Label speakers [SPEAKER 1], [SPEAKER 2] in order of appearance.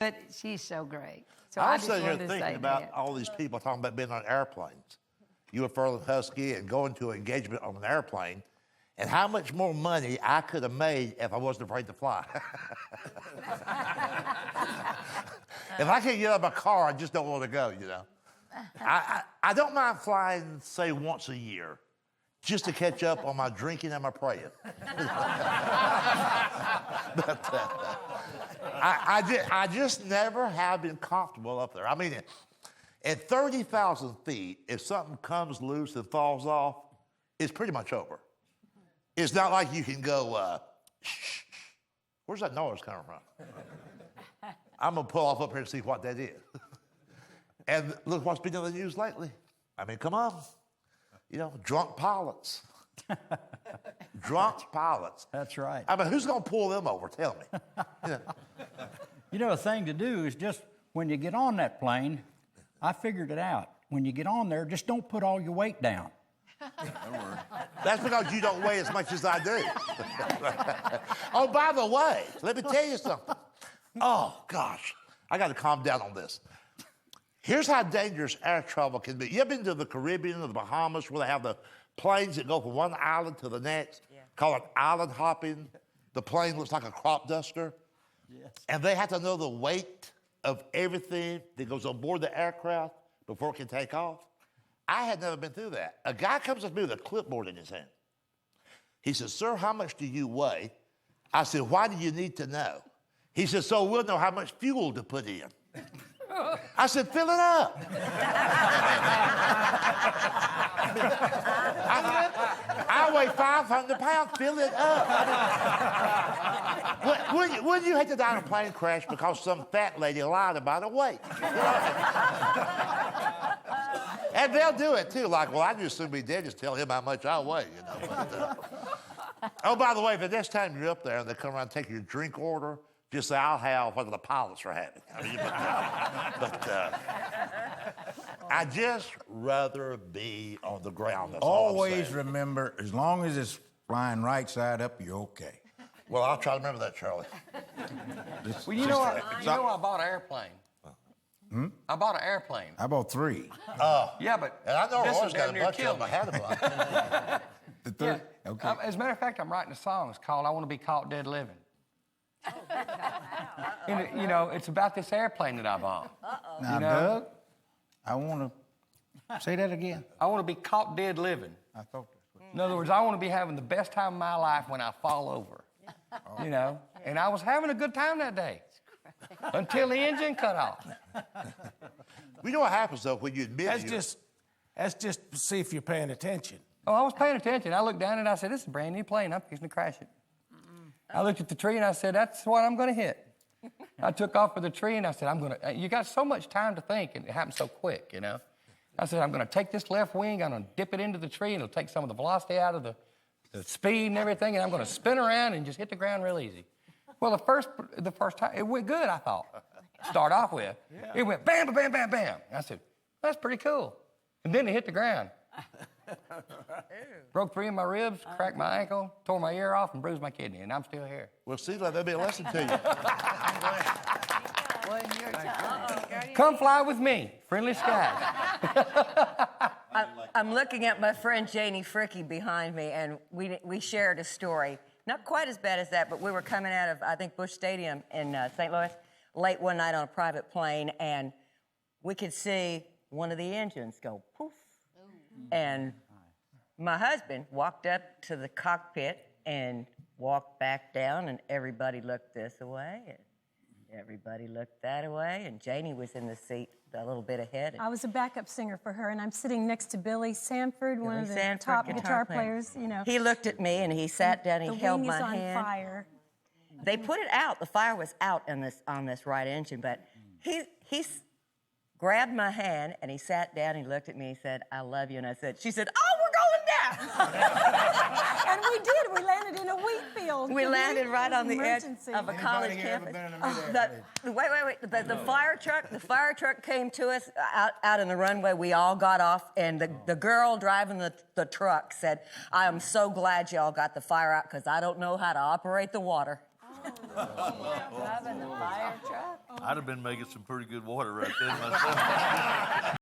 [SPEAKER 1] But she's so great. So
[SPEAKER 2] I
[SPEAKER 1] I
[SPEAKER 2] was
[SPEAKER 1] just
[SPEAKER 2] sitting here
[SPEAKER 1] wanted to say
[SPEAKER 2] thinking about
[SPEAKER 1] that.
[SPEAKER 2] all these people talking about being on airplanes. You and Furlan Husky and going to an engagement on an airplane, and how much more money I could have made if I wasn't afraid to fly. If I can't get out of my car, I just don't want to go, you know. I don't mind flying, say, once a year, just to catch up on my drinking and my praying. But I just never have been comfortable up there. I mean, at 30,000 feet, if something comes loose and falls off, it's pretty much over. It's not like you can go, shh, where's that noise coming from? I'm going to pull off up here and see what that is. And look what's been in the news lately. I mean, come on. You know, drunk pilots. Drunk pilots.
[SPEAKER 3] That's right.
[SPEAKER 2] I mean, who's going to pull them over? Tell me. You know.
[SPEAKER 3] You know, a thing to do is just when you get on that plane, I figured it out. When you get on there, just don't put all your weight down.
[SPEAKER 2] That's because you don't weigh as much as I do. Oh, by the way, let me tell you something. Oh, gosh. I got to calm down on this. Here's how dangerous air travel can be. You ever been to the Caribbean or the Bahamas where they have the planes that go from one island to the next? Yeah. Call it island hopping. The plane looks like a crop duster. Yes. And they have to know the weight of everything that goes on board the aircraft before it can take off. I had never been through that. A guy comes up to me with a clipboard in his hand. He says, "Sir, how much do you weigh?" I said, "Why do you need to know?" He said, "So we'll know how much fuel to put in." I said, "Fill it up." I weigh 500 pounds, fill it up. Wouldn't you hate to die in a plane crash because some fat lady lied about her weight? And they'll do it too, like, well, I just assume be dead, just tell him how much I weigh, you know. But, oh, by the way, the next time you're up there and they come around and take your drink order, just say, "I'll have what the pilots are having." I mean, I'd just rather be on the ground. That's
[SPEAKER 4] Always remember, as long as it's flying right side up, you're okay.
[SPEAKER 2] Well, I'll try to remember that, Charlie.
[SPEAKER 5] Well, you know, I bought an airplane. I bought an airplane.
[SPEAKER 4] I bought 3.
[SPEAKER 5] Yeah, but
[SPEAKER 2] And I know
[SPEAKER 5] this
[SPEAKER 2] Roy's
[SPEAKER 5] one
[SPEAKER 2] got
[SPEAKER 5] damn
[SPEAKER 2] a
[SPEAKER 5] near
[SPEAKER 2] bunch of
[SPEAKER 5] killed
[SPEAKER 2] them. I
[SPEAKER 5] me.
[SPEAKER 2] had a bunch.
[SPEAKER 4] The 3?
[SPEAKER 5] Yeah.
[SPEAKER 4] Okay.
[SPEAKER 5] As a matter of fact, I'm writing a song. It's called "I Want to Be Caught Dead Living." You know, it's about this airplane that I bought.
[SPEAKER 4] Now,
[SPEAKER 5] you know?
[SPEAKER 4] Doug, I want to say that again.
[SPEAKER 5] I want to be caught dead living.
[SPEAKER 4] I thought that's what.
[SPEAKER 5] In other words, I want to be having the best time of my life when I fall over. You know, and I was having a good time that day until the engine cut off.
[SPEAKER 2] You know what happens, though, when you admit
[SPEAKER 6] That's just to see if you're paying attention.
[SPEAKER 5] Oh, I was paying attention. I looked down and I said, "This is a brand new plane. I'm fixing to crash it." I looked at the tree and I said, "That's what I'm going to hit." I took off for the tree and I said, you got so much time to think and it happened so quick, you know. I said, "I'm going to take this left wing, I'm going to dip it into the tree and it'll take some of the velocity out of the speed and everything, and I'm going to spin around and just hit the ground real easy." Well, the first time, it went good, I thought. Start off with. Yeah. It went bam, bam, bam, bam. I said, "That's pretty cool." And then it hit the ground. Broke 3 of my ribs, cracked my ankle, tore my ear off, and bruised my kidney, and I'm still here.
[SPEAKER 2] Well, see, that'll be a lesson to you.
[SPEAKER 5] Come fly with me, friendly skies.
[SPEAKER 7] I'm looking at my friend Janie Fricky behind me, and we shared a story. Not quite as bad as that, but we were coming out of, I think, Busch Stadium in St. Louis late one night on a private plane, and we could see one of the engines go poof. And my husband walked up to the cockpit and walked back down, and everybody looked this way, and everybody looked that way, and Janie was in the seat a little bit ahead.
[SPEAKER 8] I was a backup singer for her, and I'm sitting next to Billy Sanford, one of the top guitar players. You know,
[SPEAKER 7] he looked at me and he sat down. He held my hand.
[SPEAKER 8] The wing is on fire.
[SPEAKER 7] They put it out. The fire was out on this right engine, but he grabbed my hand and he sat down. And he looked at me. He said, "I love you," and I said, "She said, oh, we're going down."
[SPEAKER 8] And we did. We landed in a wheat field.
[SPEAKER 7] We landed right on the edge of a college campus. Wait. The fire truck came to us out in the runway. We all got off, and the girl driving the truck said, "I am so glad y'all got the fire out because I don't know how to operate the water." Driving the fire truck.
[SPEAKER 9] I'd have been making some pretty good water right then myself.